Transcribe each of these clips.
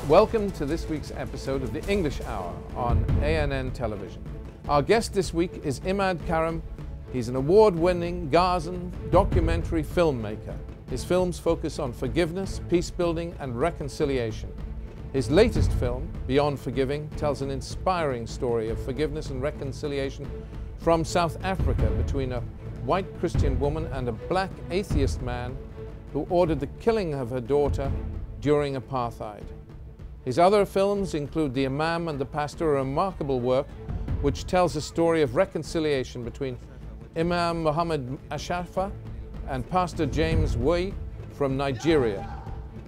Welcome to this week's episode of the English Hour on ا.ن.ن television. Our guest this week is Imad Karam. He's an award-winning Gazan documentary filmmaker. His films focus on forgiveness, peace building and reconciliation. His latest film, Beyond Forgiving, tells an inspiring story of forgiveness and reconciliation from South Africa between a white Christian woman and a black atheist man who ordered the killing of her daughter during apartheid. His other films include The Imam and the Pastor, a remarkable work which tells a story of reconciliation between Imam Muhammad Ashafa and Pastor James Wei from Nigeria.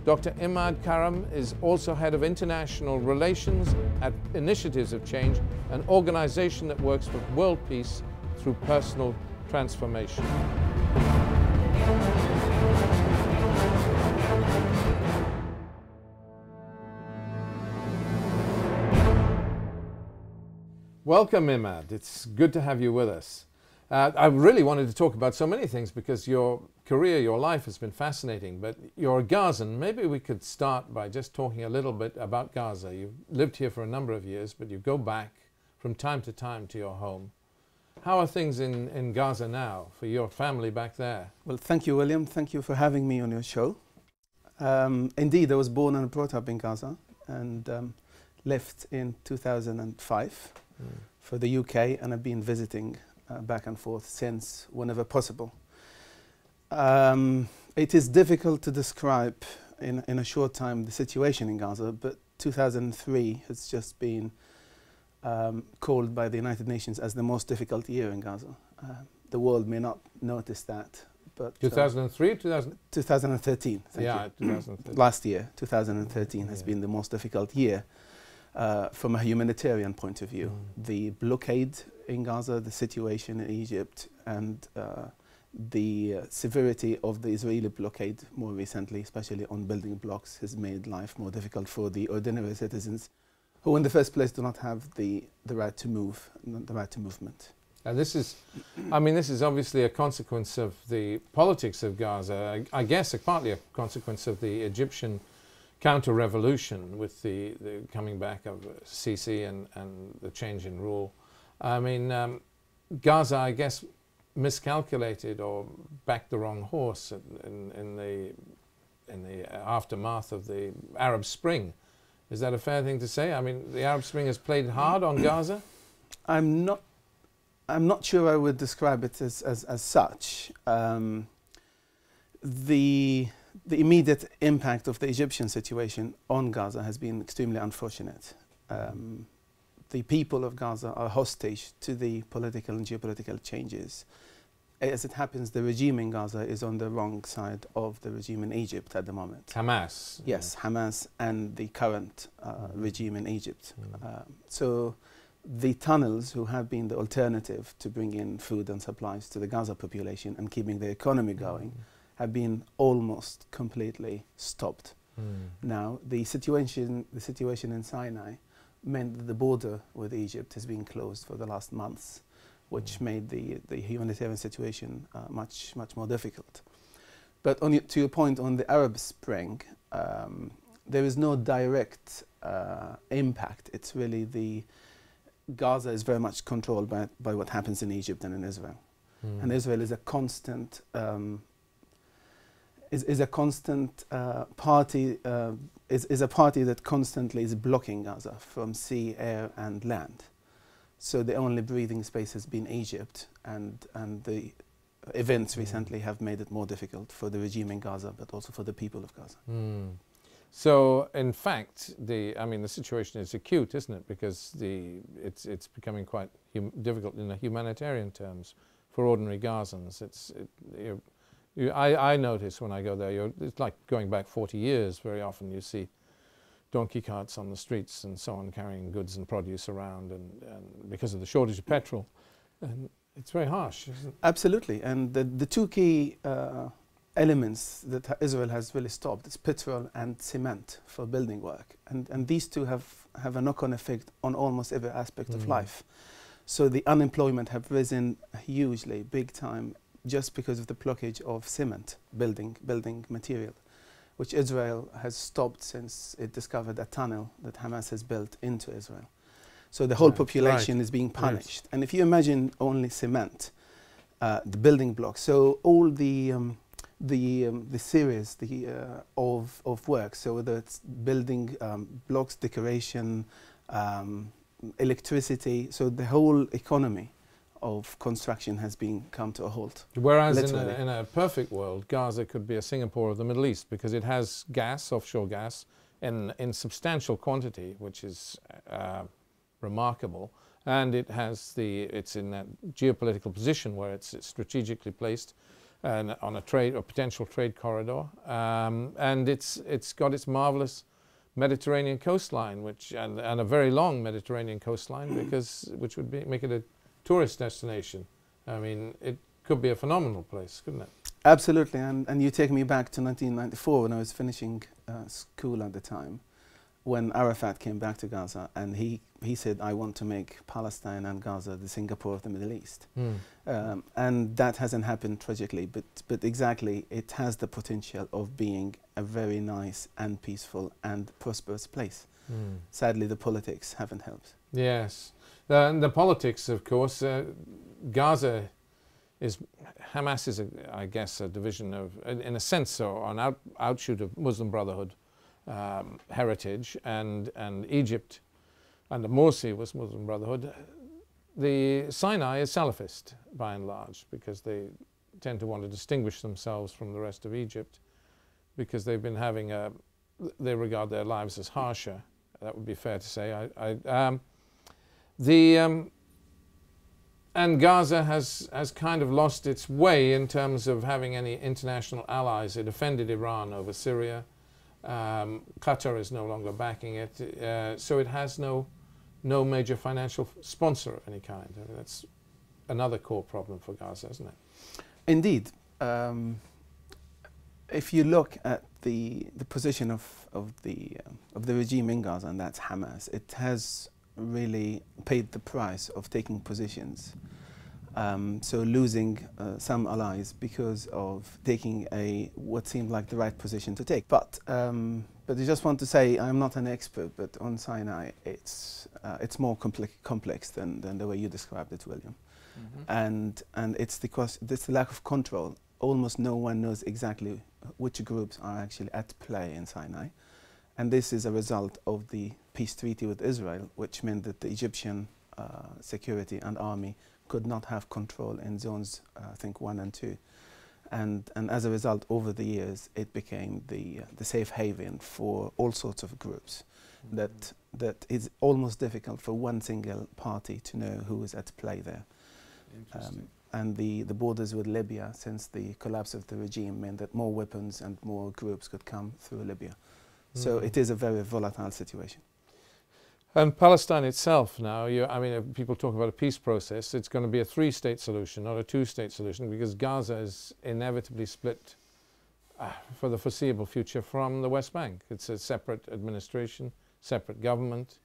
Dr Imad Karam is also head of international relations at Initiatives of Change, an organization that works for world peace through personal transformation. Welcome, Imad. It's good to have you with us. I really wanted to talk about so many things because your career, your life has been fascinating, but you're a Gazan. Maybe we could start by just talking a little bit about Gaza. You've lived here for a number of years, but you go back from time to your home. How are things in Gaza now for your family back there? Well, thank you, William. Thank you for having me on your show. Indeed, I was born and brought up in Gaza and left in 2005 for the UK, and I've been visiting back and forth since, whenever possible. It is difficult to describe in a short time the situation in Gaza, but 2003 has just been called by the United Nations as the most difficult year in Gaza. The world may not notice that, but 2003, 2013. Yeah, 2013. Last year, 2013, has been the most difficult year from a humanitarian point of view. The blockade in Gaza, the situation in Egypt, and the severity of the Israeli blockade more recently, especially on building blocks, has made life more difficult for the ordinary citizens who in the first place do not have the right to move, the right to movement. This is, I mean, this is obviously a consequence of the politics of Gaza. I guess partly a consequence of the Egyptian counter-revolution with the coming back of Sisi and the change in rule. I mean, Gaza, I guess, miscalculated or backed the wrong horse in the aftermath of the Arab Spring. Is that a fair thing to say? I mean, the Arab Spring has played hard on Gaza? I'm not sure I would describe it as such. The immediate impact of the Egyptian situation on Gaza has been extremely unfortunate. The people of Gaza are hostage to the political and geopolitical changes. As it happens, the regime in Gaza is on the wrong side of the regime in Egypt at the moment. Hamas. Yes, Hamas and the current regime in Egypt. So the tunnels, who have been the alternative to bring in food and supplies to the Gaza population and keeping the economy going, have been almost completely stopped. Now, the situation in Sinai meant that the border with Egypt has been closed for the last months, which made the humanitarian situation much more difficult. But to your point on the Arab Spring, there is no direct impact. It's really Gaza is very much controlled by what happens in Egypt and in Israel. And Israel is a constant is a party that constantly is blocking Gaza from sea, air and land. So the only breathing space has been Egypt, and the events recently have made it more difficult for the regime in Gaza, but also for the people of Gaza. So in fact, the situation is acute, isn't it? Because it's becoming quite difficult in the humanitarian terms for ordinary Gazans. I notice when I go there, it's like going back 40 years. Very often you see donkey carts on the streets and so on, carrying goods and produce around, and because of the shortage of petrol. And it's very harsh, isn't it? Absolutely. And the two key elements that Israel has really stopped is petrol and cement for building work. And these two have a knock-on effect on almost every aspect of life. So the unemployment have risen hugely, big time, just because of the blockage of cement, building material. which Israel has stopped since it discovered a tunnel that Hamas has built into Israel. So the whole population is being punished. Yes. And if you imagine only cement, the building blocks, so all the series of work, so whether it's building blocks, decoration, electricity, so the whole economy of construction has been come to a halt. Whereas in a perfect world, Gaza could be a Singapore of the Middle East, because it has gas, offshore gas, in substantial quantity, which is remarkable, and it's in that geopolitical position where it's strategically placed and on a potential trade corridor, and it's got its marvelous Mediterranean coastline, and a very long Mediterranean coastline, which would make it a tourist destination. I mean, it could be a phenomenal place, couldn't it? Absolutely, and you take me back to 1994 when I was finishing school at the time, when Arafat came back to Gaza, and he said, I want to make Palestine and Gaza the Singapore of the Middle East. And that hasn't happened tragically, but exactly, it has the potential of being a very nice and peaceful and prosperous place. Sadly, the politics haven't helped. Yes. And the politics, of course, Gaza Hamas is, I guess, a division of, in a sense, or an outshoot of Muslim Brotherhood heritage, and Egypt and the Morsi was Muslim Brotherhood. The Sinai is Salafist, by and large, because they tend to want to distinguish themselves from the rest of Egypt, because they've been having they regard their lives as harsher. That would be fair to say. And Gaza has kind of lost its way in terms of having any international allies. It offended Iran over Syria. Qatar is no longer backing it. So it has no major financial sponsor of any kind. I mean, that's another core problem for Gaza, isn't it? Indeed. If you look at the position of the regime in Gaza, and that's Hamas, it has really paid the price of taking positions. So losing some allies because of taking what seemed like the right position to take. But I just want to say, I'm not an expert, but on Sinai, it's more complex than the way you described it, William. And it's because there's the lack of control. Almost no one knows exactly which groups are actually at play in Sinai. And this is a result of the peace treaty with Israel, which meant that the Egyptian security and army could not have control in zones, I think, 1 and 2. And as a result, over the years, it became the safe haven for all sorts of groups. That is almost difficult for one single party to know who is at play there. And the borders with Libya, since the collapse of the regime, meant that more weapons and more groups could come through Libya. So it is a very volatile situation. And Palestine itself now, I mean, if people talk about a peace process, it's going to be a 3-state solution, not a 2-state solution, because Gaza is inevitably split for the foreseeable future from the West Bank. It's a separate administration, separate government,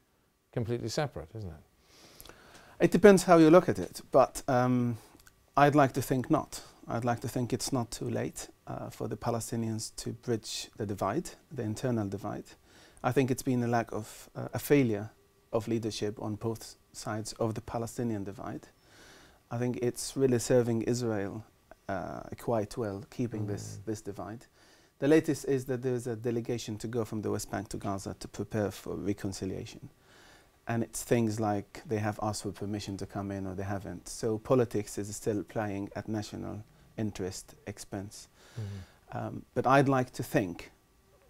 completely separate, isn't it? It depends how you look at it, but I'd like to think not. I'd like to think it's not too late for the Palestinians to bridge the divide, the internal divide. I think it's been a failure of leadership on both sides of the Palestinian divide. I think it's really serving Israel quite well, keeping this divide. The latest is that there's a delegation to go from the West Bank to Gaza to prepare for reconciliation. And it's things like they have asked for permission to come in or they haven't. So politics is still playing at national interest expense. But I'd like to think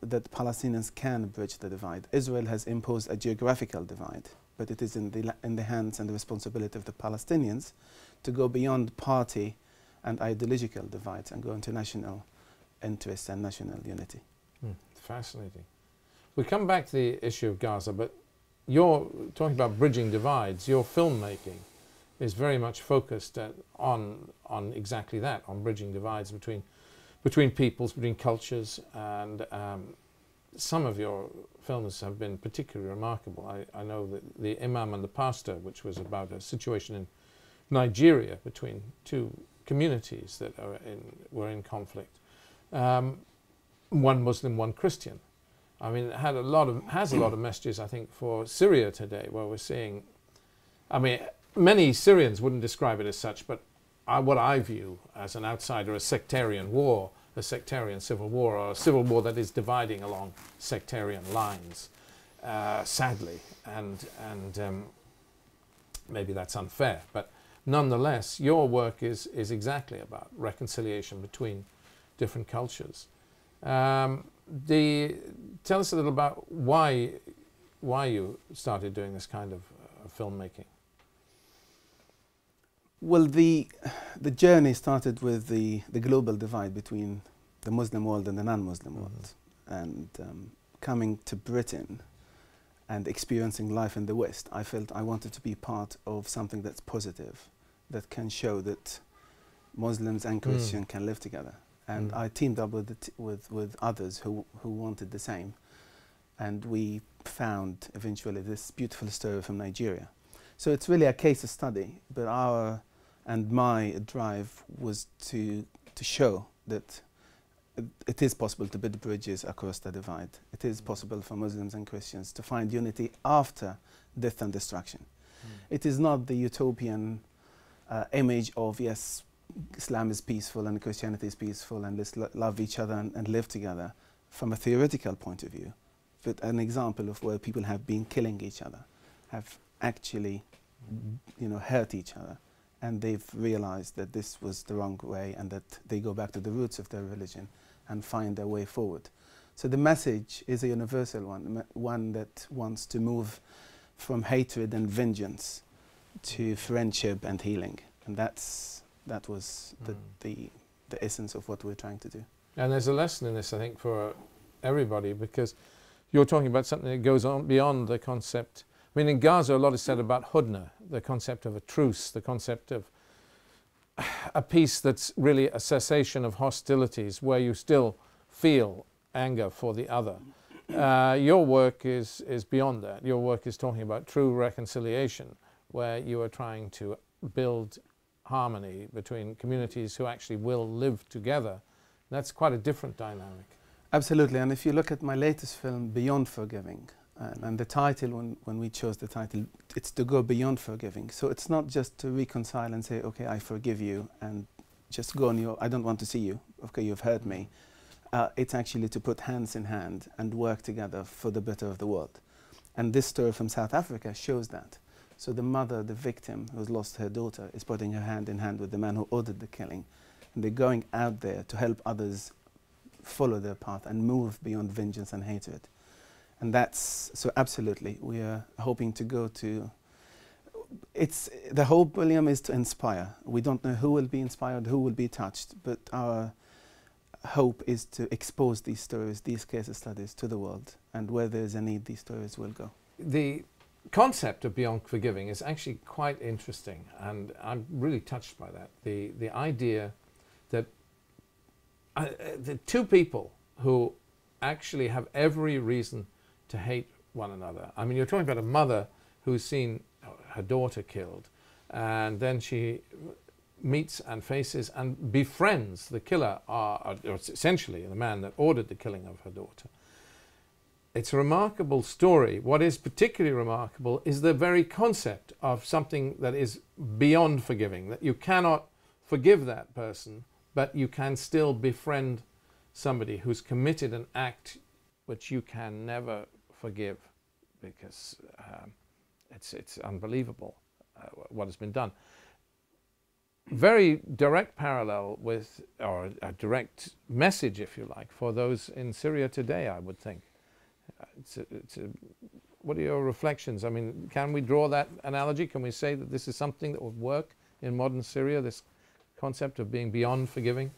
that Palestinians can bridge the divide. Israel has imposed a geographical divide, but it is in the hands and the responsibility of the Palestinians to go beyond party and ideological divides and go into national interests and national unity. Fascinating. We come back to the issue of Gaza, but you're talking about bridging divides. Your filmmaking is very much focused on exactly that, on bridging divides between peoples, between cultures, and some of your films have been particularly remarkable. I know that the Imam and the Pastor, which was about a situation in Nigeria between two communities that were in conflict. one Muslim, one Christian. I mean, it had has a lot of messages, I think, for Syria today, where we're seeing, I mean, many Syrians wouldn't describe it as such, but what I view as an outsider, a sectarian war, a sectarian civil war, or a civil war that is dividing along sectarian lines, sadly, and maybe that's unfair, but nonetheless, your work is exactly about reconciliation between different cultures. Tell us a little about why you started doing this kind of filmmaking. Well, the journey started with the global divide between the Muslim world and the non-Muslim world, and coming to Britain and experiencing life in the West, I felt I wanted to be part of something that's positive, that can show that Muslims and Christians can live together. And I teamed up with others who wanted the same, and we found eventually this beautiful story from Nigeria. So it's really a case study, but my drive was to show that it is possible to build bridges across the divide. It is possible for Muslims and Christians to find unity after death and destruction. It is not the utopian image of, yes, Islam is peaceful and Christianity is peaceful and let's love each other and live together from a theoretical point of view, but an example of where people have been killing each other, have actually hurt each other, and they've realized that this was the wrong way and that they go back to the roots of their religion and find their way forward. So the message is a universal one that wants to move from hatred and vengeance to friendship and healing, and that was the essence of what we're trying to do. And there's a lesson in this, I think, for everybody, because you're talking about something that goes on beyond the concept. I mean, in Gaza, a lot is said about hudna, the concept of a truce, the concept of a peace that's really a cessation of hostilities, where you still feel anger for the other. Your work is beyond that. Your work is talking about true reconciliation, where you are trying to build harmony between communities who actually will live together. That's quite a different dynamic. Absolutely, and if you look at my latest film, Beyond Forgiving, and the title, when we chose the title, it's to go beyond forgiving. So it's not just to reconcile and say, okay, I forgive you, and just go on I don't want to see you, okay, you've hurt me. It's actually to put hands in hand and work together for the better of the world. And this story from South Africa shows that. So the mother, the victim who's lost her daughter, is putting her hand in hand with the man who ordered the killing. And they're going out there to help others follow their path and move beyond vengeance and hatred. And so absolutely, we are hoping to go to, the whole William is to inspire. We don't know who will be inspired, who will be touched, but our hope is to expose these stories, these case studies to the world, and where there's a need, these stories will go. The concept of beyond forgiving is actually quite interesting, and I'm really touched by that. The idea that the two people who actually have every reason to hate one another. I mean, you're talking about a mother who's seen her daughter killed, and then she meets and faces and befriends the killer, or essentially the man that ordered the killing of her daughter. It's a remarkable story. What is particularly remarkable is the very concept of something that is beyond forgiving, that you cannot forgive that person, but you can still befriend somebody who's committed an act which you can never forgive, because it's unbelievable what has been done. Very direct parallel with, or a direct message, if you like, for those in Syria today, I would think. What are your reflections? I mean, can we draw that analogy? Can we say that this is something that would work in modern Syria, this concept of being beyond forgiving?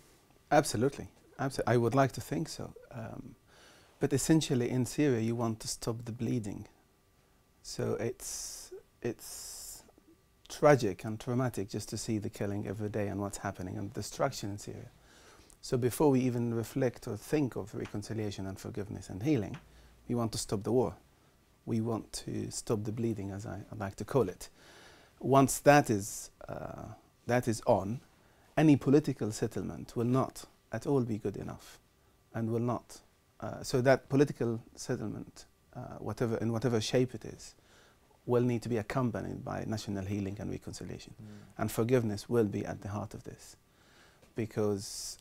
Absolutely. I would like to think so. But essentially in Syria you want to stop the bleeding. So it's tragic and traumatic just to see the killing every day and what's happening and destruction in Syria. So before we even reflect or think of reconciliation and forgiveness and healing, we want to stop the war. We want to stop the bleeding, as I like to call it. Once that is on, any political settlement will not at all be good enough. and will not. So that political settlement, in whatever shape it is, will need to be accompanied by national healing and reconciliation. And forgiveness will be at the heart of this, because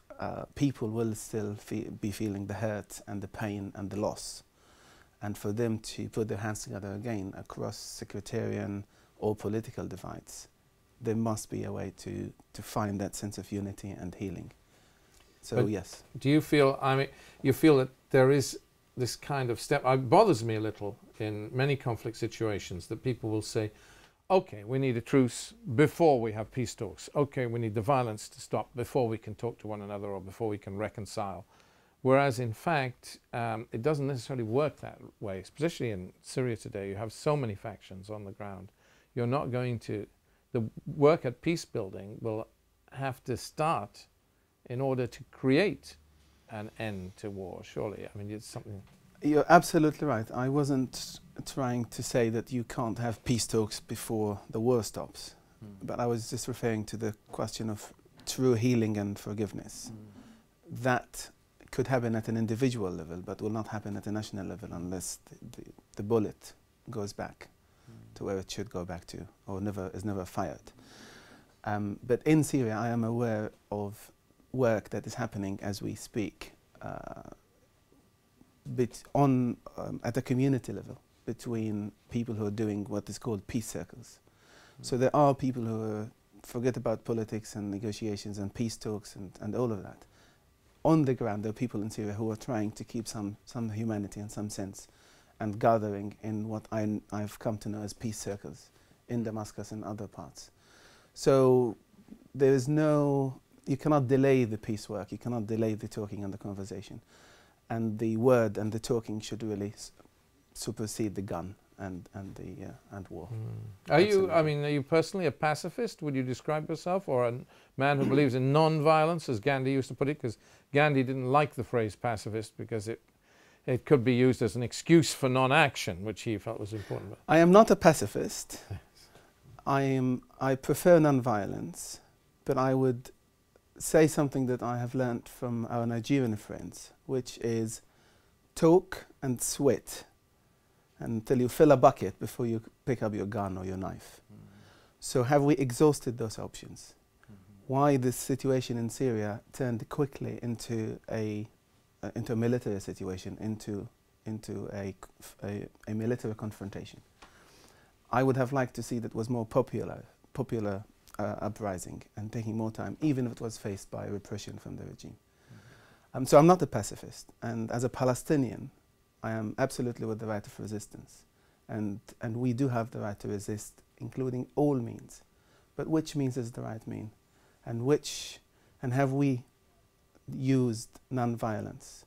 people will still be feeling the hurt and the pain and the loss. And for them to put their hands together again across sectarian or political divides, there must be a way to find that sense of unity and healing. So but yes. Do you feel, I mean, you feel that there is this kind of step, it bothers me a little in many conflict situations that people will say, okay, we need a truce before we have peace talks. Okay, we need the violence to stop before we can talk to one another or before we can reconcile. Whereas in fact, it doesn't necessarily work that way, especially in Syria today. You have so many factions on the ground. You're not going to, the work at peace building will have to start in order to create an end to war, surely. I mean, it's something... You're absolutely right. I wasn't trying to say that you can't have peace talks before the war stops, but I was just referring to the question of true healing and forgiveness. That could happen at an individual level, but will not happen at a national level unless the bullet goes back to where it should go back to, or is never fired. But in Syria, I am aware of work that is happening as we speak, at a community level, between people who are doing what is called peace circles. So there are people who forget about politics and negotiations and peace talks and all of that. On the ground, there are people in Syria who are trying to keep some humanity and some sense, and gathering in what I've come to know as peace circles in Damascus and other parts. So there is no, you cannot delay the peace work, you cannot delay the talking and the conversation. And the word and the talking should really supersede the gun and war. Are you, I mean, are you personally a pacifist? Would you describe yourself, or a man who believes in non-violence, as Gandhi used to put it? Because Gandhi didn't like the phrase pacifist because it could be used as an excuse for non-action, which he felt was important. I am not a pacifist. I prefer non-violence, but I would say something that I have learnt from our Nigerian friends, which is talk and sweat until you fill a bucket before you pick up your gun or your knife. So have we exhausted those options? Why this situation in Syria turned quickly into a military situation, into a military confrontation? I would have liked to see that was more popular uprising and taking more time, even if it was faced by repression from the regime. So I'm not a pacifist, and as a Palestinian, I am absolutely with the right of resistance, and we do have the right to resist, including all means. But which means is the right mean, and have we used non-violence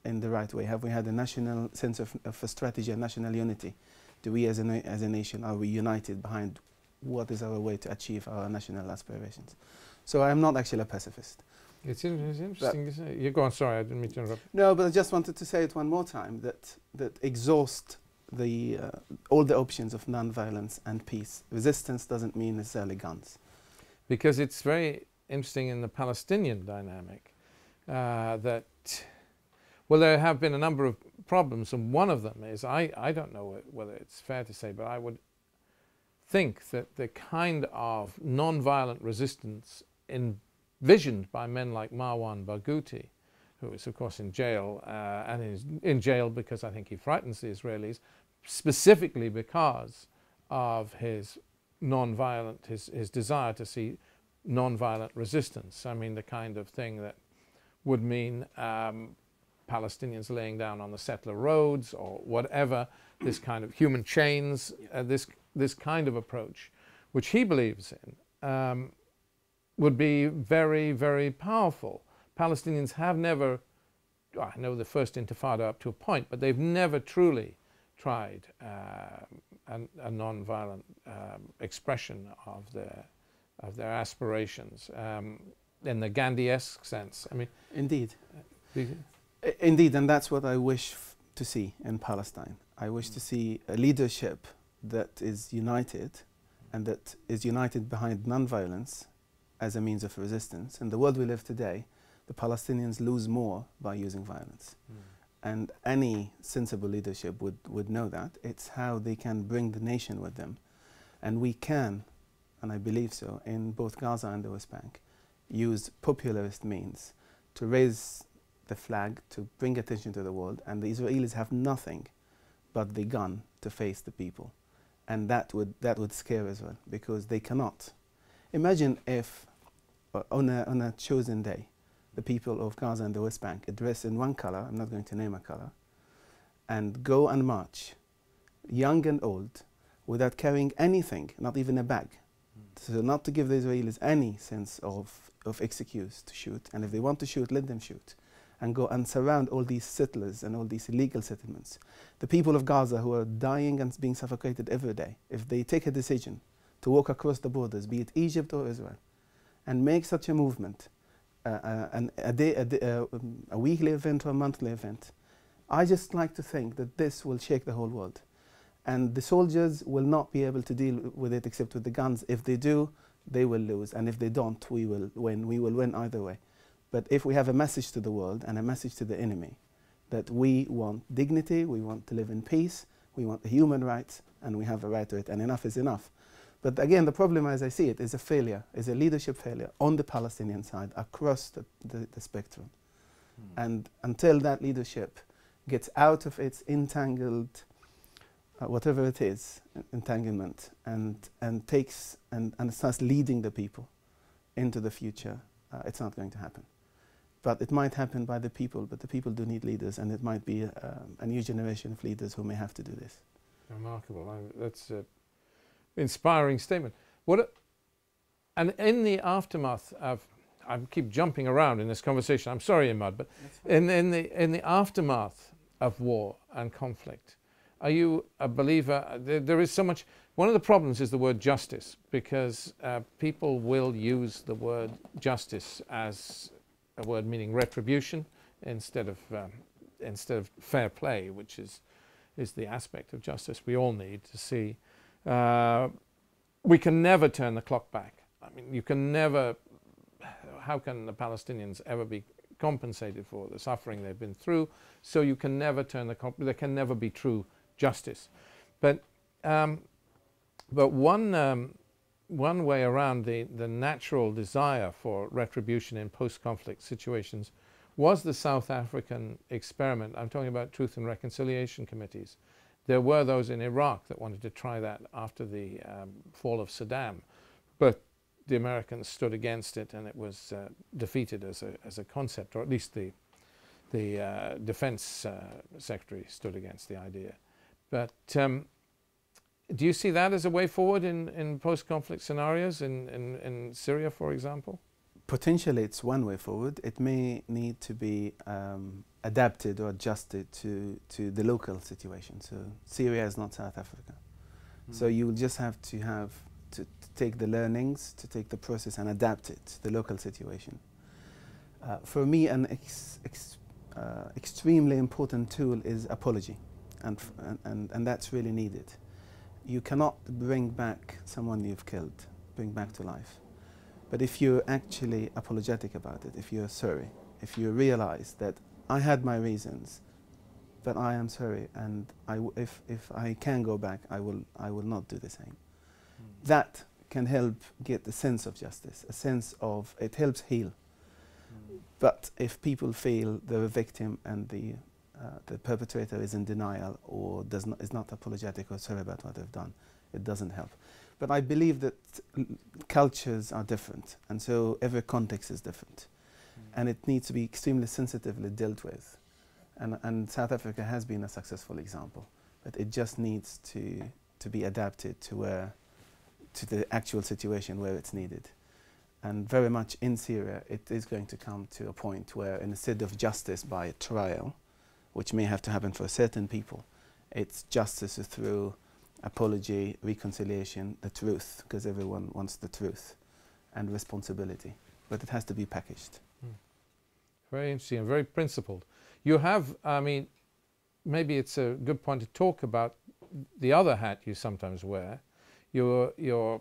in the right way? Have we had a national sense of a strategy and national unity? Do we as a nation, are we united behind what is our way to achieve our national aspirations? So I am not actually a pacifist. It's interesting. You go on, sorry, I didn't mean to interrupt. No, but I just wanted to say it one more time, that exhaust all the options of non-violence and peace. Resistance doesn't mean necessarily guns. Because it's very interesting in the Palestinian dynamic that, well, there have been a number of problems, and one of them is, I don't know whether it's fair to say, but I would think that the kind of non-violent resistance envisioned by men like Marwan Barghouti, who is of course in jail, and is in jail because I think he frightens the Israelis, specifically because of his non-violent, his desire to see non-violent resistance. I mean, the kind of thing that would mean Palestinians laying down on the settler roads or whatever, this kind of human chains, this kind of approach, which he believes in, would be very, very powerful. Palestinians have never, I know the first Intifada up to a point, but they've never truly tried a non-violent expression of their aspirations in the Gandhi-esque sense. I mean, indeed, indeed, and that's what I wish to see in Palestine. I wish to see a leadership that is united, and that is united behind non-violence as a means of resistance. In the world we live today, the Palestinians lose more by using violence. And any sensible leadership would know that. It's how they can bring the nation with them. And we can, and I believe so, in both Gaza and the West Bank, use popularist means to raise the flag, to bring attention to the world, and the Israelis have nothing but the gun to face the people. And that would scare Israel, because they cannot. Imagine if on a chosen day, the people of Gaza and the West Bank dress in one color, I'm not going to name a color, and go and march, young and old, without carrying anything, not even a bag. So not to give the Israelis any sense of excuse to shoot. And if they want to shoot, let them shoot. And go and surround all these settlers and all these illegal settlements. The people of Gaza who are dying and being suffocated every day, if they take a decision to walk across the borders, be it Egypt or Israel, and make such a movement, a weekly event or a monthly event, I just like to think that this will shake the whole world. And the soldiers will not be able to deal with it except with the guns. If they do, they will lose. And if they don't, we will win. We will win either way. But if we have a message to the world and a message to the enemy that we want dignity, we want to live in peace, we want the human rights, and we have a right to it, and enough is enough. But again, the problem as I see it is a failure, is a leadership failure on the Palestinian side across the spectrum. And until that leadership gets out of its entangled, whatever it is, entanglement, and takes and starts leading the people into the future, it's not going to happen. But it might happen by the people, but the people do need leaders, and it might be a new generation of leaders who may have to do this. Remarkable. That's an inspiring statement. And in the aftermath of, I keep jumping around in this conversation, I'm sorry, Imad, but in the aftermath of war and conflict, are you a believer? There is so much. One of the problems is the word justice, because people will use the word justice as a word meaning retribution instead of fair play, which is the aspect of justice we all need to see. We can never turn the clock back. I mean, you can never. How can the Palestinians ever be compensated for the suffering they've been through? So you can never turn the clock. There can never be true justice. But one way around the natural desire for retribution in post-conflict situations was the South African experiment. I'm talking about Truth and Reconciliation Committees. There were those in Iraq that wanted to try that after the fall of Saddam, but the Americans stood against it, and it was defeated as a concept, or at least the defense secretary stood against the idea. But do you see that as a way forward in post-conflict scenarios in Syria, for example? Potentially it's one way forward. It may need to be adapted or adjusted to the local situation. So Syria is not South Africa. So you will just have to take the learnings, to take the process and adapt it to the local situation. For me, an extremely important tool is apology, and that's really needed. You cannot bring back someone you've killed, bring back to life. But if you're actually apologetic about it, if you're sorry, if you realize that I had my reasons, but I am sorry, and if I can go back, I will not do the same. That can help get a sense of justice, a sense of, it helps heal. But if people feel they're a victim and the perpetrator is in denial or is not apologetic or sorry about what they've done, it doesn't help. But I believe that cultures are different, and so every context is different. And it needs to be extremely sensitively dealt with. And South Africa has been a successful example, but it just needs to be adapted to the actual situation where it's needed. And very much in Syria, it is going to come to a point where instead of justice by trial, which may have to happen for certain people, it's justice through apology, reconciliation, the truth, because everyone wants the truth, and responsibility. But it has to be packaged. Very interesting and very principled. You have, I mean, maybe it's a good point to talk about the other hat you sometimes wear. You're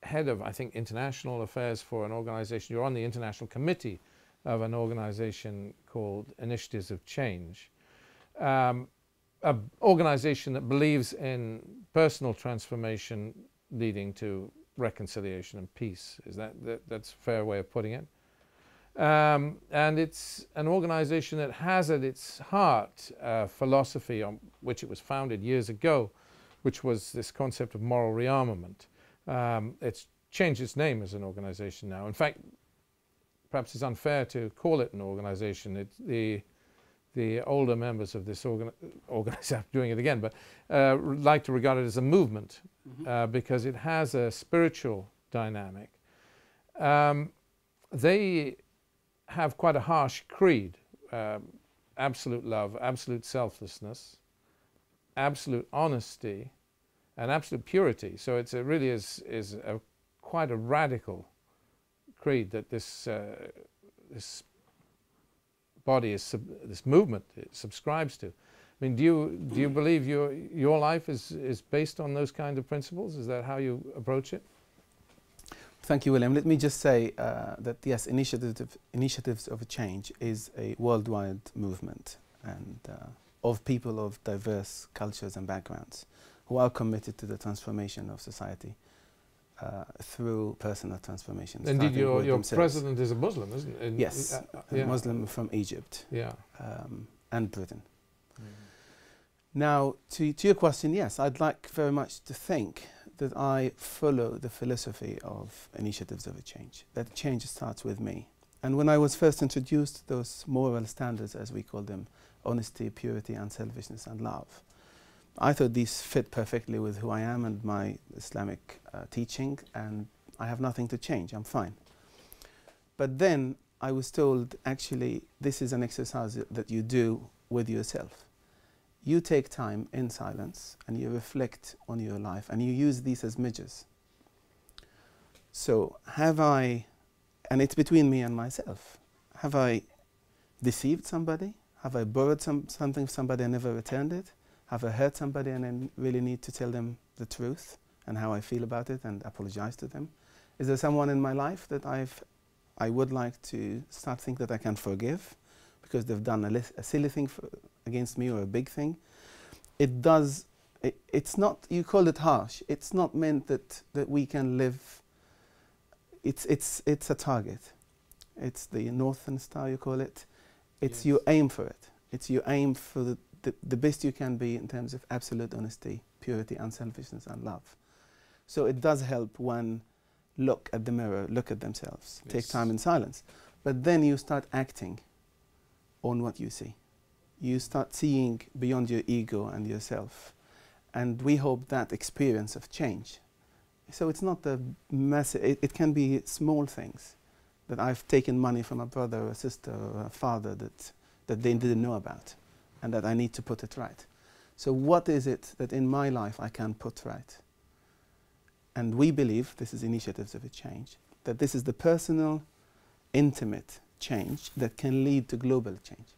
head of, I think, international affairs for an organization. You're on the international committee of an organization called Initiatives of Change, an organization that believes in personal transformation leading to reconciliation and peace. Is that's a fair way of putting it? And it's an organization that has at its heart a philosophy on which it was founded years ago, which was this concept of moral rearmament. It's changed its name as an organization now. In fact, perhaps it's unfair to call it an organization. The older members of this organization, I'm doing it again, but like to regard it as a movement, because it has a spiritual dynamic. They have quite a harsh creed: absolute love, absolute selflessness, absolute honesty, and absolute purity. So it really is quite a radical creed that this body this movement subscribes to. I mean, do you believe your life is based on those kind of principles? Is that how you approach it? Thank you, William. Let me just say that yes, Initiatives of Change is a worldwide movement and of people of diverse cultures and backgrounds who are committed to the transformation of society through personal transformation. Indeed, your president is a Muslim, isn't it? Yes, yeah. a Muslim from Egypt, yeah, and Britain. Now, to your question, yes, I'd like very much to think that I follow the philosophy of Initiatives of a Change, that change starts with me. And when I was first introduced to those moral standards, as we call them, honesty, purity, unselfishness, and love, I thought these fit perfectly with who I am and my Islamic teaching, and I have nothing to change, I'm fine. But then I was told, actually, this is an exercise that you do with yourself. You take time in silence and you reflect on your life and you use these as measures. So have I, and it's between me and myself, have I deceived somebody? Have I borrowed something from somebody and never returned it? Have I hurt somebody and I really need to tell them the truth and how I feel about it and apologize to them? Is there someone in my life that I would like to start think that I can forgive because they've done a silly thing against me or a big thing? It's not, you call it harsh, it's not meant that we can live, it's a target. It's the Northern Star, you call it. It's yes. You aim for it. It's you aim for the best you can be in terms of absolute honesty, purity, unselfishness, and love. So it does help one look at the mirror, look at themselves, yes. Take time in silence. But then you start acting on what you see. You start seeing beyond your ego and yourself. And we hope that experience of change. So it's not a massive, it can be small things. That I've taken money from a brother or a sister or a father that they didn't know about and that I need to put it right. So what is it that in my life I can put right? And we believe, this is Initiatives of a Change, that this is the personal, intimate change that can lead to global change.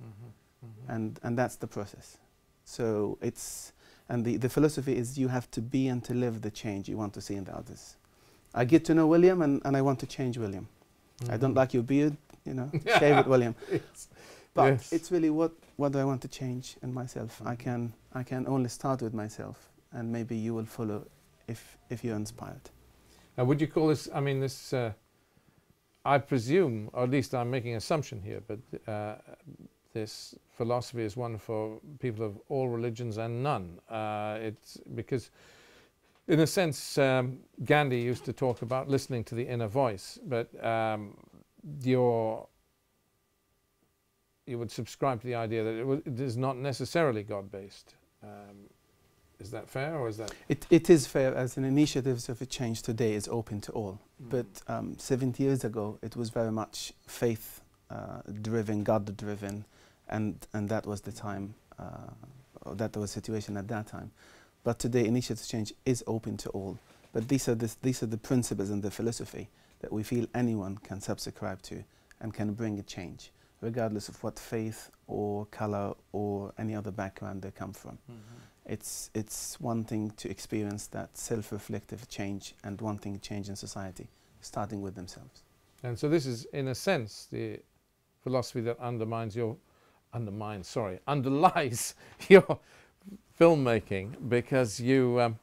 Mm-hmm. Mm-hmm. And that's the process. So it's, and the philosophy is you have to be and to live the change you want to see in the others. I get to know William and I want to change William. Mm-hmm. I don't like your beard, you know, shave it, William. But yes. It's really what do I want to change in myself? Mm-hmm. I can only start with myself, and maybe you will follow if you're inspired. Would you call this, I mean, this, I presume, or at least I'm making an assumption here, but this philosophy is one for people of all religions and none. It's because, in a sense, Gandhi used to talk about listening to the inner voice, but you would subscribe to the idea that it is not necessarily God-based. Is that fair, or is that? It is fair, as an Initiatives of a Change today is open to all. Mm. But 70 years ago, it was very much faith-driven, God-driven, and that was the time, that was the situation at that time. But today, Initiatives of Change is open to all. But these are the principles and the philosophy that we feel anyone can subscribe to and can bring a change, regardless of what faith or color or any other background they come from. Mm-hmm. It's wanting to experience that self-reflective change and wanting change in society, starting with themselves. And so this is, in a sense, the philosophy that underlies your filmmaking, because you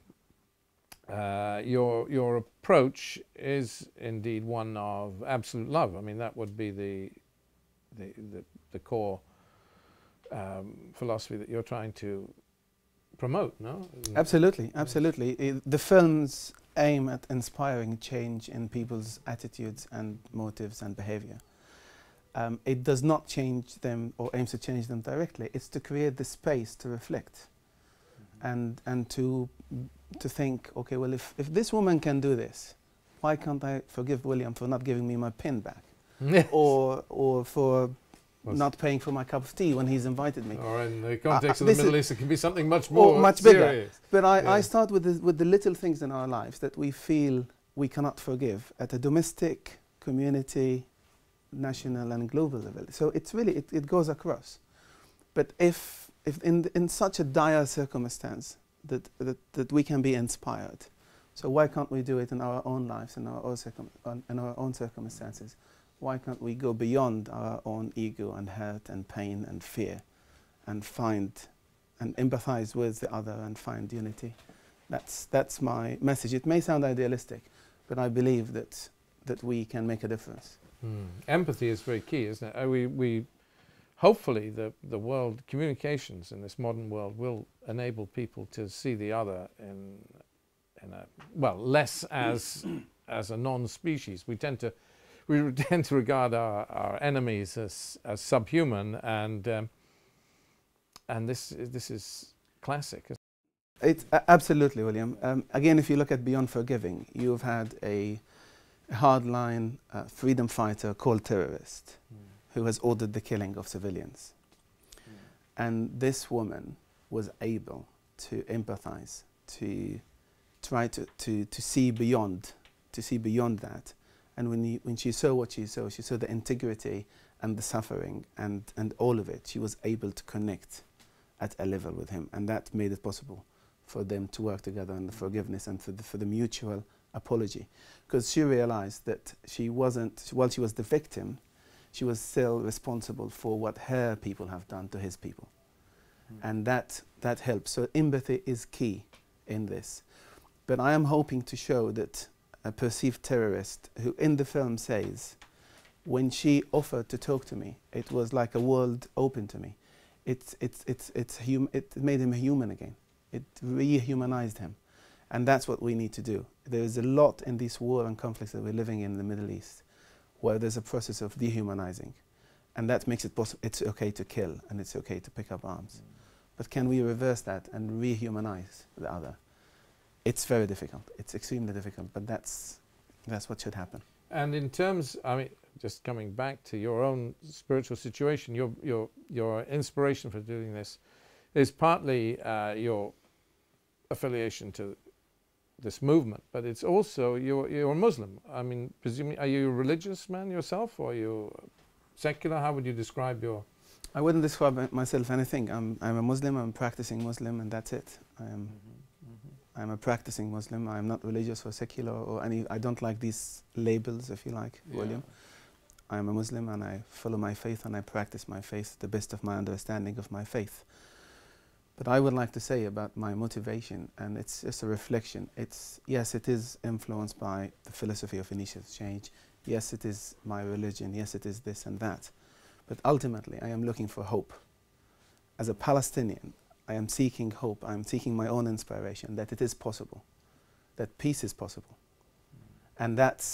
your approach is indeed one of absolute love. I mean, that would be the core philosophy that you're trying to promote, no? Absolutely, absolutely. The films aim at inspiring change in people's attitudes and motives and behavior. It does not change them or aims to change them directly. It's to create the space to reflect, and to think, okay, well, if this woman can do this, why can't I forgive William for not giving me my pin back? Yes. or for not paying for my cup of tea when he's invited me. Or in the context of the Middle East, it can be something much more much serious. bigger. But I start with the little things in our lives that we feel we cannot forgive at a domestic, community, national and global level. So it's really, it goes across. But if in such a dire circumstance that we can be inspired, so why can't we do it in our own lives, in our own circumstances? Why can't we go beyond our own ego and hurt and pain and fear and find and empathize with the other and find unity? That's my message. It may sound idealistic, but I believe that we can make a difference. Empathy is very key, isn't it? We hopefully the world, communications in this modern world will enable people to see the other in a, well, less as a non-species. We tend to regard our enemies as subhuman, and this is classic. It's absolutely, William. Again, if you look at Beyond Forgiving, you've had a hardline freedom fighter called terrorist who has ordered the killing of civilians, and this woman was able to empathize, to try to see beyond that. And when she saw what she saw the integrity and the suffering and all of it. She was able to connect at a level with him, and that made it possible for them to work together on the forgiveness and for the mutual apology. Because she realized that she wasn't, while she was the victim, she was still responsible for what her people have done to his people. And that helps. So empathy is key in this. But I am hoping to show that a perceived terrorist who in the film says, when she offered to talk to me, it was like a world open to me. It made him human again. It rehumanized him. And that's what we need to do. There is a lot in this war and conflicts that we're living in the Middle East where there's a process of dehumanizing. And that makes it possible. It's okay to kill and it's okay to pick up arms. But can we reverse that and rehumanize the other? It's very difficult. It's extremely difficult, but that's what should happen. And in terms, I mean, just coming back to your own spiritual situation, your inspiration for doing this is partly your affiliation to this movement, but it's also you're a Muslim. I mean, presumably, are you a religious man yourself, or are you secular? How would you describe your? I wouldn't describe myself anything. I'm a Muslim. I'm a practicing Muslim, and that's it. I'm a practicing Muslim. I'm not religious or secular or any. I don't like these labels, if you like, William. I'm a Muslim, and I follow my faith, and I practice my faith to the best of my understanding of my faith. But I would like to say about my motivation, and it's just a reflection. Yes, it is influenced by the philosophy of initiative change. Yes, it is my religion. Yes, it is this and that. But ultimately, I am looking for hope. As a Palestinian, I am seeking hope. I am seeking my own inspiration that it is possible, that peace is possible, and that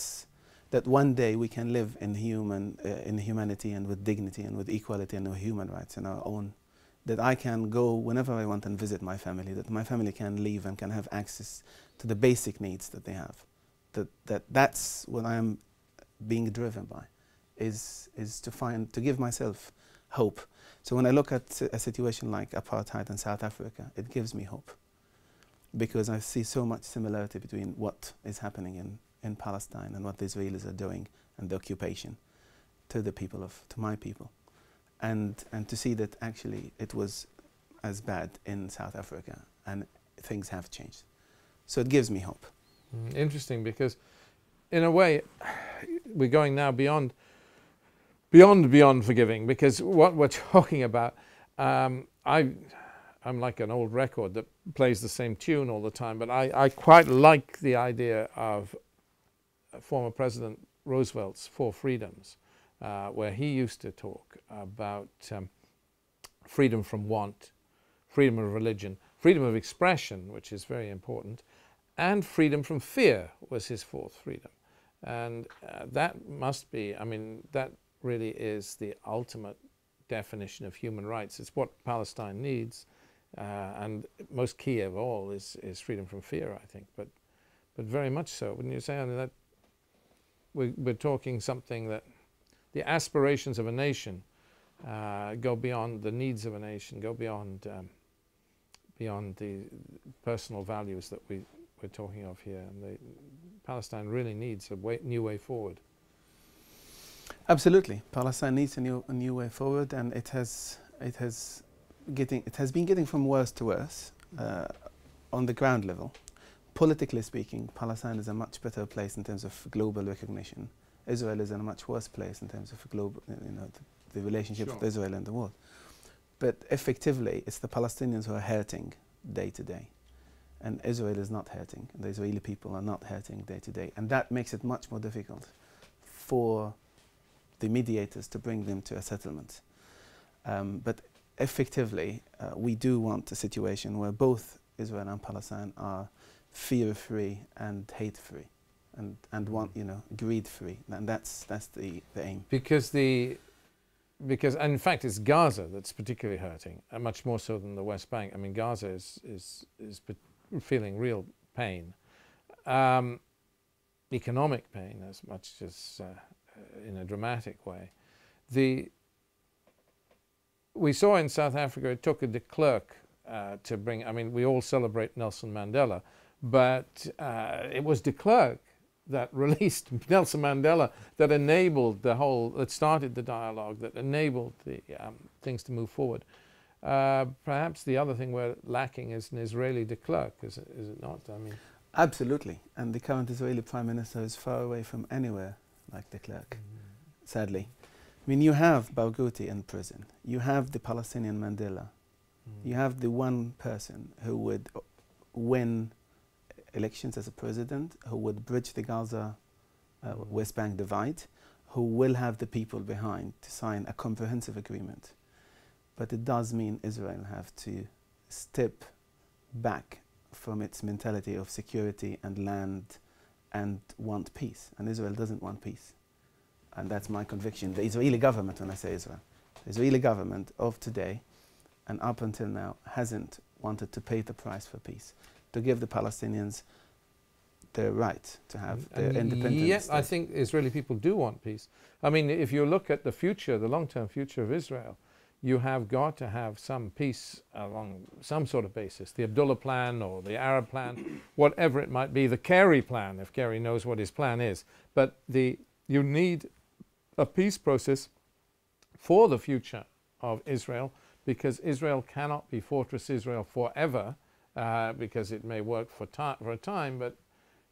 one day we can live in humanity and with dignity and with equality and with human rights in our own. That I can go whenever I want and visit my family. That my family can leave and can have access to the basic needs that they have. That's what I am being driven by, is to give myself hope. So when I look at a situation like apartheid in South Africa, it gives me hope, because I see so much similarity between what is happening in Palestine and what the Israelis are doing and the occupation to my people, and to see that actually it was as bad in South Africa and things have changed. So it gives me hope. Interesting, because in a way we're going now beyond forgiving, because what we're talking about, I'm like an old record that plays the same tune all the time, but I quite like the idea of former President Roosevelt's Four Freedoms, where he used to talk about freedom from want, freedom of religion, freedom of expression, which is very important, and freedom from fear was his fourth freedom. And that must be, I mean, that really is the ultimate definition of human rights. It's what Palestine needs, and most key of all is freedom from fear, I think, but very much so. Wouldn't you say? I mean, that we're talking something that the aspirations of a nation go beyond the needs of a nation, go beyond the personal values that we're talking of here. And Palestine really needs a new way forward. Absolutely, Palestine needs a new way forward, and it has been getting from worse to worse on the ground level. Politically speaking, Palestine is a much better place in terms of global recognition. Israel is in a much worse place in terms of global, the relationship with Israel and the world. But effectively, it's the Palestinians who are hurting day to day, and Israel is not hurting. The Israeli people are not hurting day to day, and that makes it much more difficult for the mediators to bring them to a settlement. But effectively, we do want a situation where both Israel and Palestine are fear-free and hate-free, and want, greed-free, and that's the aim. Because and in fact it's Gaza that's particularly hurting, much more so than the West Bank. I mean, Gaza is feeling real pain, economic pain as much as in a dramatic way. We saw in South Africa it took a de Klerk to bring. I mean, we all celebrate Nelson Mandela, but it was de Klerk that released Nelson Mandela, that enabled that started the dialogue, that enabled the things to move forward. Perhaps the other thing we're lacking is an Israeli de Klerk, is it not? I mean, absolutely, and the current Israeli Prime Minister is far away from anywhere like de Klerk, sadly. I mean, you have Barghouti in prison, you have the Palestinian Mandela, you have the one person who would win elections as a president, who would bridge the Gaza West Bank divide, who will have the people behind to sign a comprehensive agreement. But it does mean Israel have to step back from its mentality of security and land and want peace. And Israel doesn't want peace. And that's my conviction. The Israeli government, when I say Israel, the Israeli government of today and up until now hasn't wanted to pay the price for peace, to give the Palestinians their right to have their independence. Yet I think Israeli people do want peace. I mean, if you look at the future, the long-term future of Israel, you have got to have some peace along some sort of basis. The Abdullah Plan or the Arab Plan, whatever it might be, the Kerry Plan, if Kerry knows what his plan is. But you need a peace process for the future of Israel, because Israel cannot be Fortress Israel forever, because it may work for a time, but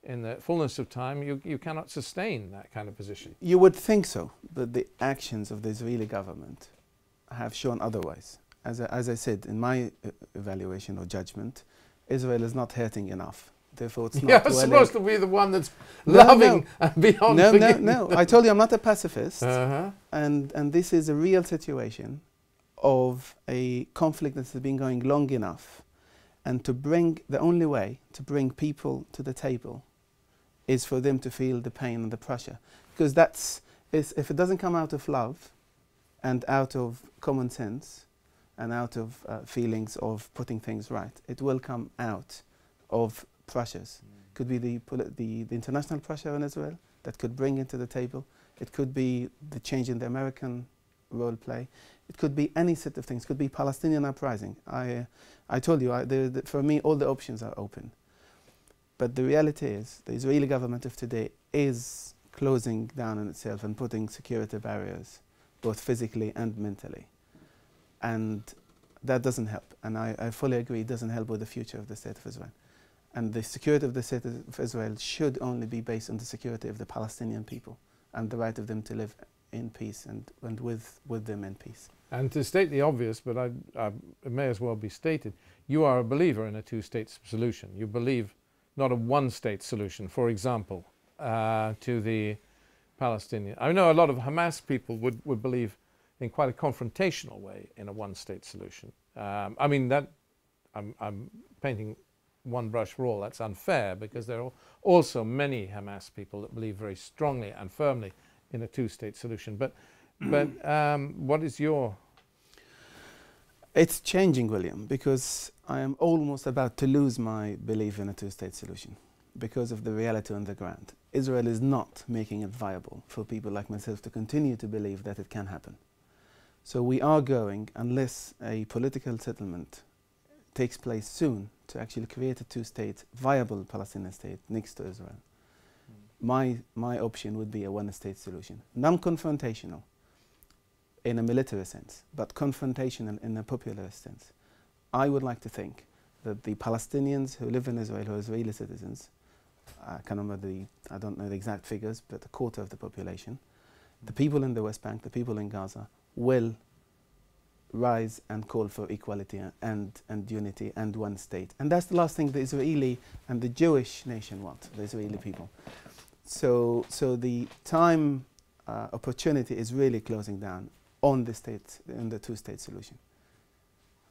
in the fullness of time, you cannot sustain that kind of position. You would think so, but the actions of the Israeli government have shown otherwise. As I said, in my evaluation or judgment, Israel is not hurting enough. Therefore, it's not You're supposed to be the one that's loving and beyond forgiving. No. I told you I'm not a pacifist, and this is a real situation of a conflict that has been going long enough, and the only way to bring people to the table is for them to feel the pain and the pressure, because if it doesn't come out of love and out of common sense and out of feelings of putting things right, it will come out of pressures. Could be the international pressure on Israel that could bring it to the table. It could be the change in the American role play. It could be any set of things. It could be Palestinian uprising. I told you, for me, all the options are open. But the reality is, the Israeli government of today is closing down on itself and putting security barriers, both physically and mentally. And that doesn't help. And I fully agree, it doesn't help with the future of the State of Israel. And the security of the State of Israel should only be based on the security of the Palestinian people, and the right of them to live in peace and with them in peace. And to state the obvious, but it may as well be stated, you are a believer in a two-state solution. You believe not a one-state solution, for example, to the Palestinian. I know a lot of Hamas people would believe in quite a confrontational way in a one-state solution. I mean, that I'm painting one brush for all. That's unfair, because there are also many Hamas people that believe very strongly and firmly in a two-state solution. But what is your... It's changing, William, because I am almost about to lose my belief in a two-state solution because of the reality on the ground. Israel is not making it viable for people like myself to continue to believe that it can happen. So we are going, unless a political settlement takes place soon, to actually create a two-state viable Palestinian state next to Israel. My option would be a one-state solution, non-confrontational in a military sense, but confrontational in a popular sense. I would like to think that the Palestinians who live in Israel, who are Israeli citizens, I don't know the exact figures, but a quarter of the population, the people in the West Bank, the people in Gaza, will rise and call for equality and unity and one state. And that's the last thing the Israeli and the Jewish nation want, the Israeli people. So the time opportunity is really closing down on the state, in the two-state solution.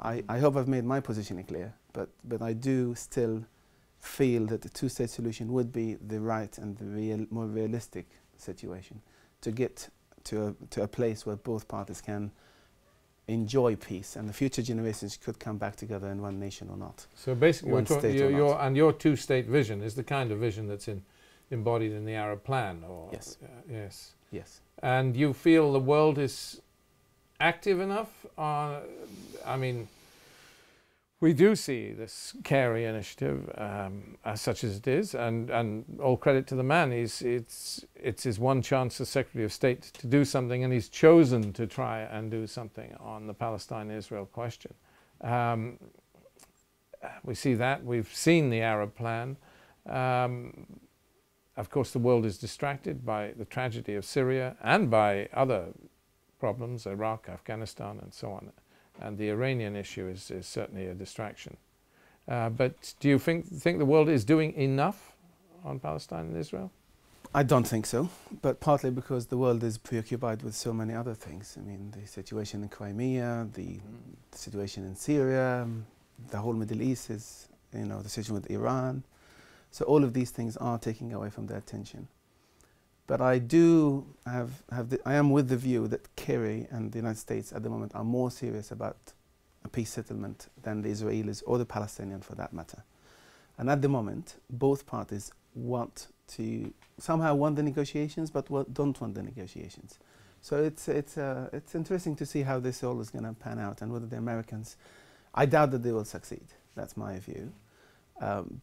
I hope I've made my position clear, but I do still feel that the two-state solution would be the right and the more realistic situation to get to a place where both parties can enjoy peace and the future generations could come back together in one nation or not. So basically, your two-state vision is the kind of vision that's embodied in the Arab Plan, or yes, yes, yes. And you feel the world is active enough? I mean, we do see this Kerry initiative, as such as it is, and all credit to the man. It's his one chance as Secretary of State to do something, and he's chosen to try and do something on the Palestine-Israel question. We see that. We've seen the Arab Plan. Of course, the world is distracted by the tragedy of Syria and by other problems, Iraq, Afghanistan, and so on. And the Iranian issue is certainly a distraction. But do you think the world is doing enough on Palestine and Israel? I don't think so, but partly because the world is preoccupied with so many other things. I mean, the situation in Crimea, the situation in Syria, the whole Middle East is, the situation with Iran. So all of these things are taking away from their attention. But I do I am with the view that Kerry and the United States at the moment are more serious about a peace settlement than the Israelis or the Palestinians for that matter. And at the moment, both parties somehow want the negotiations, but don't want the negotiations. So it's interesting to see how this all is going to pan out and whether the Americans, I doubt that they will succeed. That's my view.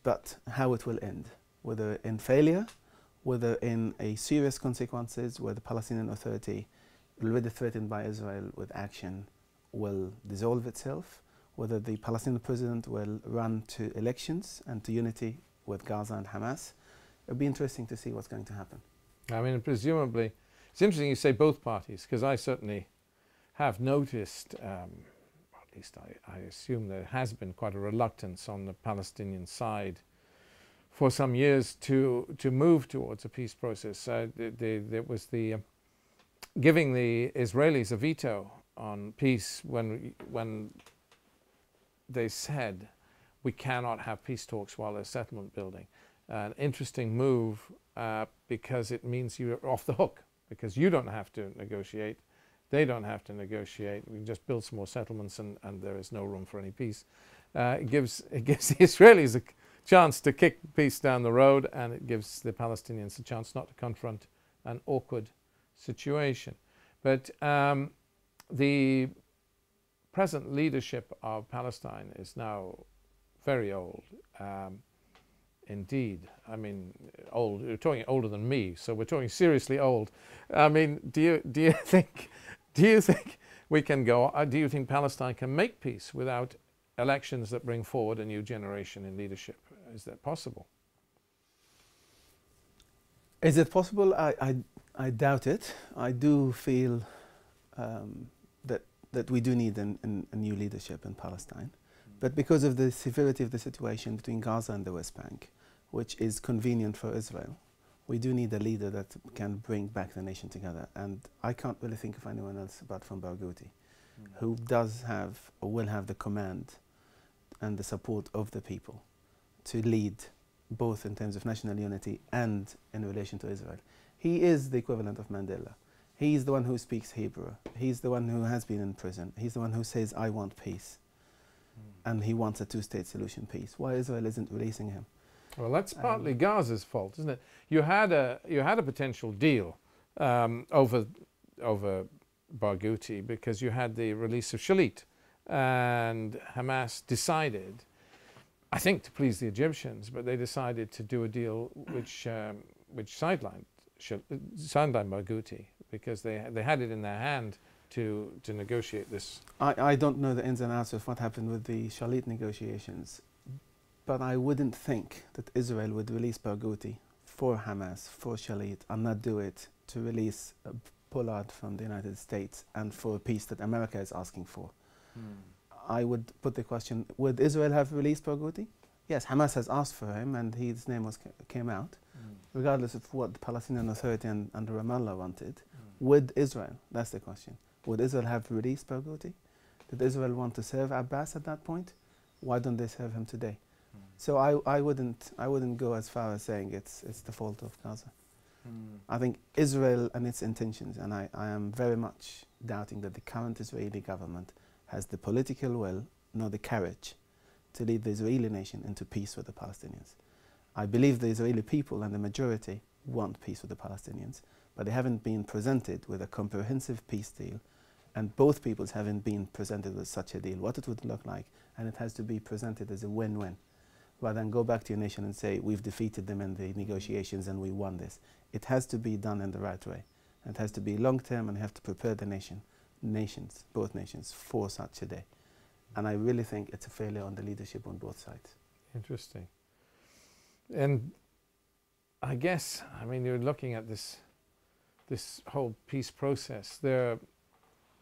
But how it will end, whether in failure, whether in a serious consequences where the Palestinian Authority, already threatened by Israel with action, will dissolve itself, whether the Palestinian president will run to elections and to unity with Gaza and Hamas. It'll be interesting to see what's going to happen. I mean, presumably, it's interesting you say both parties, because I certainly have noticed, at least I assume there has been quite a reluctance on the Palestinian side for some years to move towards a peace process. There was the giving the Israelis a veto on peace when they said we cannot have peace talks while there's settlement building. An interesting move because it means you're off the hook, because you don't have to negotiate, they don't have to negotiate. We can just build some more settlements and there is no room for any peace. It gives the Israelis a chance to kick peace down the road, and it gives the Palestinians a chance not to confront an awkward situation. But the present leadership of Palestine is now very old. Indeed, I mean, old. You're talking older than me, so we're talking seriously old. I mean, do you think we can go? Do you think Palestine can make peace without elections that bring forward a new generation in leadership? Is that possible? Is it possible? I I doubt it. I do feel that we do need a new leadership in Palestine. But because of the severity of the situation between Gaza and the West Bank, which is convenient for Israel, we do need a leader that can bring back the nation together. And I can't really think of anyone else apart from Barghouti, who does have or will have the command and the support of the people to lead both in terms of national unity and in relation to Israel. He is the equivalent of Mandela. He's the one who speaks Hebrew. He's the one who has been in prison. He's the one who says, I want peace. And he wants a two-state solution peace. Why Israel isn't releasing him? Well, that's partly Gaza's fault, isn't it? You had a potential deal over Barghouti because you had the release of Shalit, and Hamas decided, I think to please the Egyptians, but they decided to do a deal which sidelined Barghouti because they had it in their hand to negotiate this. I don't know the ins and outs of what happened with the Shalit negotiations, but I wouldn't think that Israel would release Barghouti for Hamas, for Shalit, and not do it to release Pollard from the United States and for a peace that America is asking for. I would put the question, would Israel have released Barghouti? Yes, Hamas has asked for him and his name came out. Regardless of what the Palestinian Authority and Ramallah wanted, would Israel, that's the question, would Israel have released Barghouti? Did Israel want to serve Abbas at that point? Why don't they serve him today? So I wouldn't go as far as saying it's the fault of Gaza. I think Israel and its intentions, and I am very much doubting that the current Israeli government has the political will, nor the courage, to lead the Israeli nation into peace with the Palestinians. I believe the Israeli people and the majority want peace with the Palestinians, but they haven't been presented with a comprehensive peace deal, and both peoples haven't been presented with such a deal, what it would look like, and it has to be presented as a win-win, rather than go back to your nation and say, we've defeated them in the negotiations and we won this. It has to be done in the right way. It has to be long-term, and you have to prepare the nations, both nations, for such a day. And I really think it's a failure on the leadership on both sides. Interesting. And I guess, I mean, you're looking at this whole peace process. There are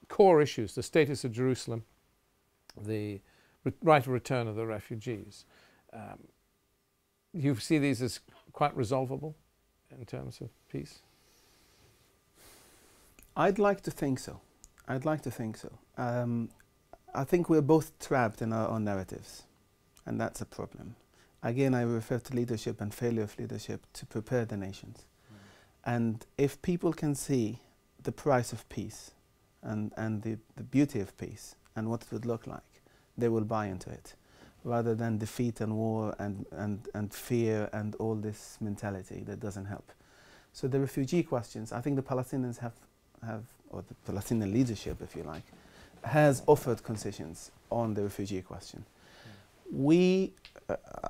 core issues: the status of Jerusalem, the right of return of the refugees. You see these as quite resolvable in terms of peace? I'd like to think so. I'd like to think so. I think we're both trapped in our own narratives, and that's a problem. Again, I refer to leadership and failure of leadership to prepare the nations. And if people can see the price of peace and the beauty of peace and what it would look like, they will buy into it, rather than defeat and war and fear and all this mentality that doesn't help. So the refugee questions, I think the Palestinians have, or the Palestinian leadership, if you like, has offered concessions on the refugee question. We,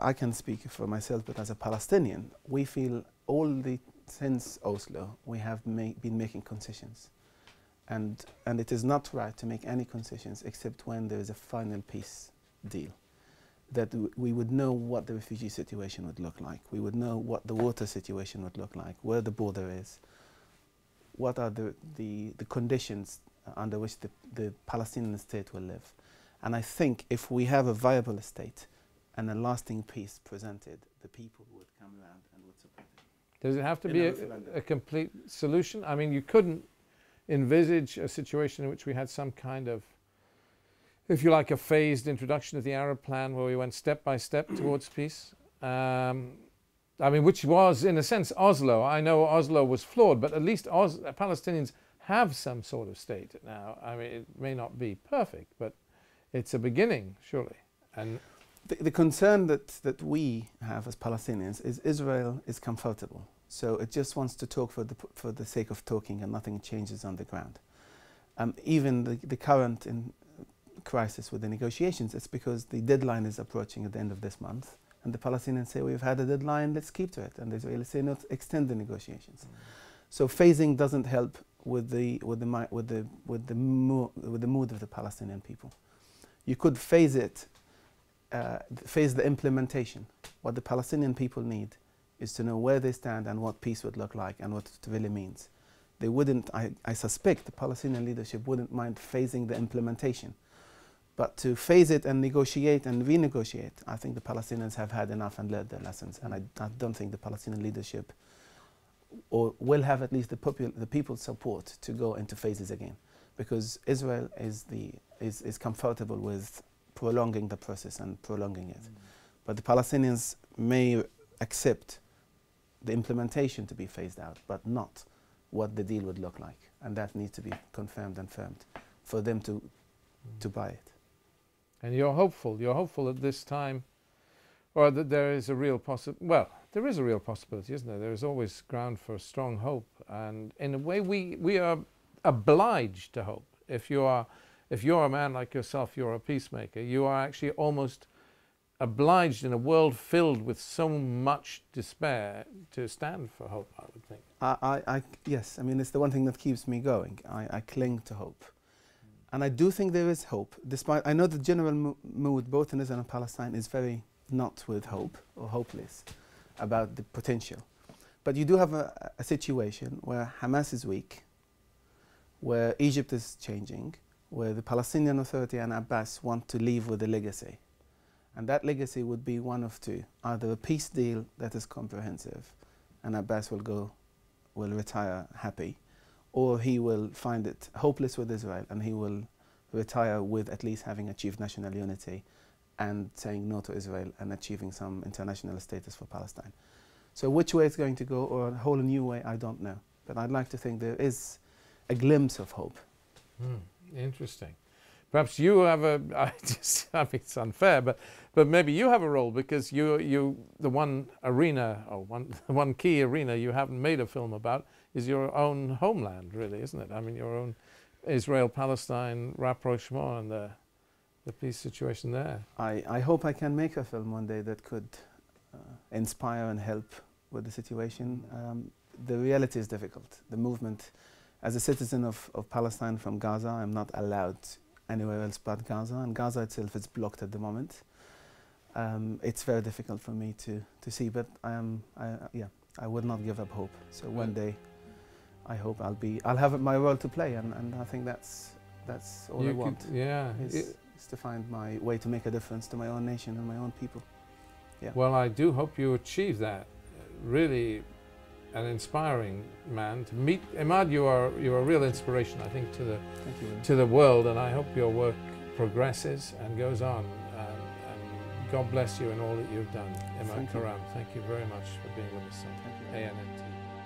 I can speak for myself, but as a Palestinian, we feel since Oslo, we have been making concessions. And it is not right to make any concessions except when there is a final peace deal. That we would know what the refugee situation would look like. We would know what the water situation would look like, where the border is, what are the conditions under which the Palestinian state will live. And I think if we have a viable state and a lasting peace presented, the people would come around and would support it. Does it have to be a complete solution? I mean, you couldn't envisage a situation in which we had some kind of, if you like, a phased introduction of the Arab plan where we went step by step towards peace. I mean, which was, in a sense, Oslo. I know Oslo was flawed, but at least Palestinians have some sort of state now. I mean, it may not be perfect, but it's a beginning, surely. And the concern that we have as Palestinians is Israel is comfortable. So it just wants to talk for the sake of talking, and nothing changes on the ground. Even the current crisis with the negotiations, it's because the deadline is approaching at the end of this month, and the Palestinians say, we've had a deadline, let's keep to it, and the Israelis say, no, extend the negotiations. So phasing doesn't help with the mood of the Palestinian people. You could phase it, phase the implementation. What the Palestinian people need is to know where they stand and what peace would look like and what it really means. they wouldn't, I suspect the Palestinian leadership wouldn't mind phasing the implementation. But to phase it and negotiate and renegotiate, I think the Palestinians have had enough and learned their lessons. And I don't think the Palestinian leadership will have at least the people's support to go into phases again. Because Israel is comfortable with prolonging the process and prolonging it. But the Palestinians may accept the implementation to be phased out, but not what the deal would look like. And that needs to be confirmed and firmed for them to buy it. And you're hopeful at this time, or that there is a real well, there is a real possibility, isn't there? There is always ground for strong hope, and in a way we are obliged to hope. If you're a man like yourself, you're a peacemaker, you are actually almost obliged in a world filled with so much despair to stand for hope, I would think. Yes, I mean, it's the one thing that keeps me going. I cling to hope. And I do think there is hope, despite, I know the general mood both in Israel and Palestine is very not with hope or hopeless about the potential. But you do have a situation where Hamas is weak, where Egypt is changing, where the Palestinian Authority and Abbas want to leave with a legacy. And that legacy would be one of two: either a peace deal that is comprehensive and Abbas will retire happy, or he will find it hopeless with Israel and he will retire with at least having achieved national unity and saying no to Israel and achieving some international status for Palestine. So which way it's going to go, or a whole new way, I don't know. But I'd like to think there is a glimpse of hope. Interesting. Perhaps you have I mean, it's unfair, but maybe you have a role, because the one arena, or one key arena you haven't made a film about is your own homeland, really, isn't it? I mean, your own Israel-Palestine rapprochement and the peace situation there. I hope I can make a film one day that could inspire and help with the situation. The reality is difficult. The movement, as a citizen of Palestine from Gaza, I'm not allowed anywhere else but Gaza, and Gaza itself is blocked at the moment. It's very difficult for me to see, but I would not give up hope. So one day, I hope I'll have my role to play, and I think that's all I want. Is to find my way to make a difference to my own nation and my own people. Yeah. Well, I do hope you achieve that. Really, an inspiring man to meet. Imad, you're a real inspiration, I think, to the world, and I hope your work progresses and goes on. And God bless you in all that you've done. Imad Karam, thank you very much for being with us on ا.ن.ن.